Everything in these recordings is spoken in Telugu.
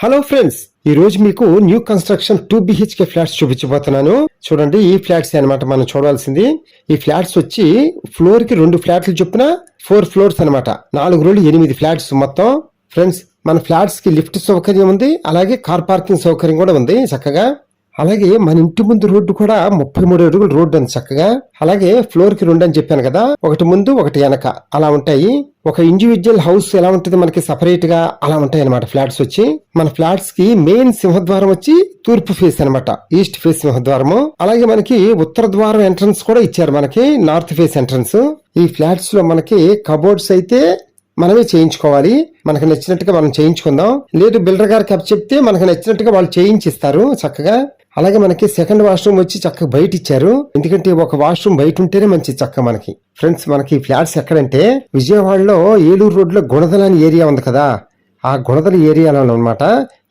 హలో ఫ్రెండ్స్, ఈ రోజు మీకు న్యూ కన్స్ట్రక్షన్ 2 BHK ఫ్లాట్స్ చూపించబోతున్నాను. చూడండి, ఈ ఫ్లాట్స్ అన్నమాట మనం చూడాల్సింది. ఈ ఫ్లాట్స్ వచ్చి ఫ్లోర్ కి 2 ఫ్లాట్లు చొప్పున 4 ఫ్లోర్స్ అన్నమాట. 4 రోడ్లు 8 ఫ్లాట్స్ మొత్తం. ఫ్రెండ్స్, మన ఫ్లాట్స్ కి లిఫ్ట్ సౌకర్యం ఉంది, అలాగే కార్ పార్కింగ్ సౌకర్యం కూడా ఉంది చక్కగా. అలాగే మన ఇంటి ముందు రోడ్డు కూడా 33 అడుగుల రోడ్డు ఉంది చక్కగా. అలాగే ఫ్లోర్ కి 2 అని చెప్పాను కదా, ఒకటి ముందు ఒకటి వెనక అలా ఉంటాయి. ఒక ఇండివిజువల్ హౌస్ ఎలా ఉంటుంది మనకి సపరేట్ గా అలా ఉంటాయి అనమాట ఫ్లాట్స్ వచ్చి. మన ఫ్లాట్స్ కి మెయిన్ సింహద్వారం వచ్చి తూర్పు ఫేస్ అనమాట, ఈస్ట్ ఫేస్ సింహద్వారము. అలాగే మనకి ఉత్తర ద్వారం ఎంట్రన్స్ కూడా ఇచ్చారు, మనకి నార్త్ ఫేస్ ఎంట్రన్స్. ఈ ఫ్లాట్స్ లో మనకి కబోర్డ్స్ అయితే మనమే చేయించుకోవాలి, మనకు నచ్చినట్టుగా మనం చేయించుకుందాం. లేదు బిల్డర్ గారికి అప్ చెప్తే మనకు నచ్చినట్టుగా వాళ్ళు చేయించిస్తారు చక్కగా. అలాగే మనకి సెకండ్ వాష్రూమ్ వచ్చి చక్కగా బయట ఇచ్చారు, ఎందుకంటే ఒక వాష్రూమ్ బయట ఉంటేనే మంచి చక్క మనకి. ఫ్రెండ్స్, మనకి ఫ్లాట్స్ ఎక్కడంటే విజయవాడలో ఏలూరు రోడ్ లో గుణదల అని ఏరియా ఉంది కదా, ఆ గుణదల ఏరియాలో అన్నమాట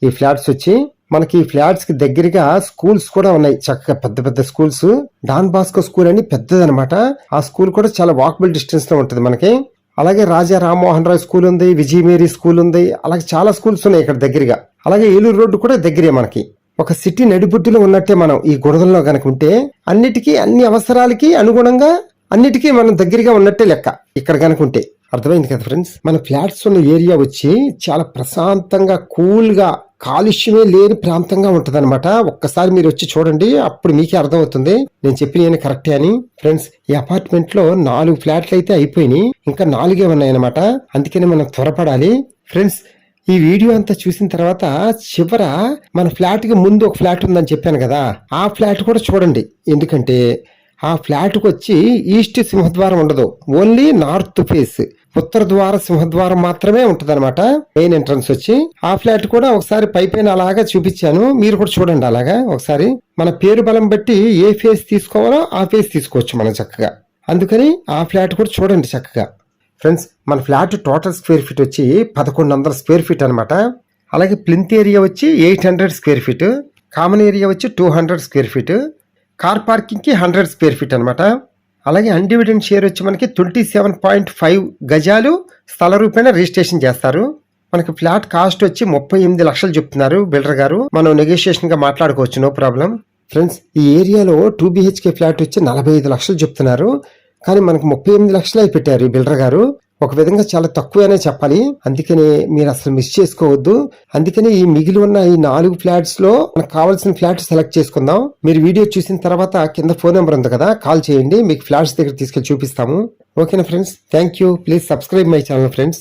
ఈ ఫ్లాట్స్ వచ్చి. మనకి ఈ ఫ్లాట్స్ కి దగ్గరగా స్కూల్స్ కూడా ఉన్నాయి చక్కగా, పెద్ద పెద్ద స్కూల్స్. డాన్ బాస్కో స్కూల్ అని పెద్దదనమాట, ఆ స్కూల్ కూడా చాలా వాకబుల్ డిస్టెన్స్ లో ఉంటుంది మనకి. అలాగే రాజా రామ్మోహన్ రాయ్ స్కూల్ ఉంది, విజయ మేరీ స్కూల్ ఉంది, అలాగే చాలా స్కూల్స్ ఉన్నాయి ఇక్కడ దగ్గరగా. అలాగే ఏలూరు రోడ్డు కూడా దగ్గరే మనకి. ఒక సిటీ నడిబొడ్డులో ఉన్నట్టే మనం ఈ గుణదల్లో కనుక ఉంటే అన్నిటికీ, అన్ని అవసరాలకి అనుగుణంగా అన్నిటికీ మనం దగ్గరగా ఉన్నట్టే లెక్క ఇక్కడ కనుక ఉంటే. అర్థమైంది కదా ఫ్రెండ్స్? మన ఫ్లాట్స్ ఉన్న ఏరియా వచ్చి చాలా ప్రశాంతంగా, కూల్ గా, కాలుష్యమే లేని ప్రాంతంగా ఉంటది అనమాట. ఒక్కసారి మీరు వచ్చి చూడండి, అప్పుడు మీకే అర్థమవుతుంది నేను చెప్పిన కరెక్టే అని. ఫ్రెండ్స్, ఈ అపార్ట్మెంట్ లో 4 ఫ్లాట్లు అయితే అయిపోయినాయి, ఇంకా 4 ఉన్నాయి అనమాట. అందుకని మనం త్వరపడాలి. ఫ్రెండ్స్, ఈ వీడియో అంతా చూసిన తర్వాత చివర మన ఫ్లాట్ కి ముందు ఒక ఫ్లాట్ ఉందని చెప్పాను కదా, ఆ ఫ్లాట్ కూడా చూడండి. ఎందుకంటే ఆ ఫ్లాట్ కు వచ్చి ఈస్ట్ సింహద్వారం ఉండదు, ఓన్లీ నార్త్ ఫేస్ ఉత్తర ద్వార సింహద్వారం మాత్రమే ఉంటది అనమాట మెయిన్ ఎంట్రన్స్ వచ్చి. ఆ ఫ్లాట్ కూడా ఒకసారి పైపైన అలాగా చూపించాను, మీరు కూడా చూడండి అలాగా ఒకసారి. మన పేరు బలం బట్టి ఏ ఫేస్ తీసుకోవాలో ఆ ఫేస్ తీసుకోవచ్చు మనం చక్కగా. అందుకని ఆ ఫ్లాట్ కూడా చూడండి చక్కగా. ఫ్రెండ్స్, మన ఫ్లాట్ టోటల్ స్క్వేర్ ఫీట్ వచ్చి 1100 స్క్వేర్ ఫీట్ అనమాట. అలాగే ప్లింత్ ఏరియా వచ్చి 800 స్క్వేర్ ఫీట్, కామన్ ఏరియా వచ్చి 200 స్క్వేర్ ఫీట్, కార్ పార్కింగ్ కి 100 స్క్వేర్ ఫీట్ అనమాట. అలాగే అన్డివిడెంట్ షేర్ వచ్చి మనకి 27.5 గజాలు స్థల రూపేణ రిజిస్ట్రేషన్ చేస్తారు. మనకి ఫ్లాట్ కాస్ట్ వచ్చి 38 లక్షలు చెప్తున్నారు బిల్డర్ గారు, మనం నెగోషియేషన్ గా మాట్లాడుకోవచ్చు, నో ప్రాబ్లం. ఫ్రెండ్స్, ఈ ఏరియాలో 2 BHK ఫ్లాట్ వచ్చి 45 లక్షలు చెప్తున్నారు, కానీ మనకు 38 లక్షలు అయి పెట్టారు ఈ బిల్డర్ గారు. ఒక విధంగా చాలా తక్కువనే చెప్పాలి, అందుకని మీరు అసలు మిస్ చేసుకోవద్దు. అందుకని ఈ మిగిలి ఉన్న ఈ 4 ఫ్లాట్స్ లో మనకు కావాల్సిన ఫ్లాట్ సెలెక్ట్ చేసుకుందాం. మీరు వీడియో చూసిన తర్వాత కింద ఫోన్ నెంబర్ ఉంది కదా, కాల్ చేయండి, మీకు ఫ్లాట్స్ దగ్గర తీసుకెళ్లి చూపిస్తాము. ఓకేనా friends? Thank you. Please subscribe my channel friends.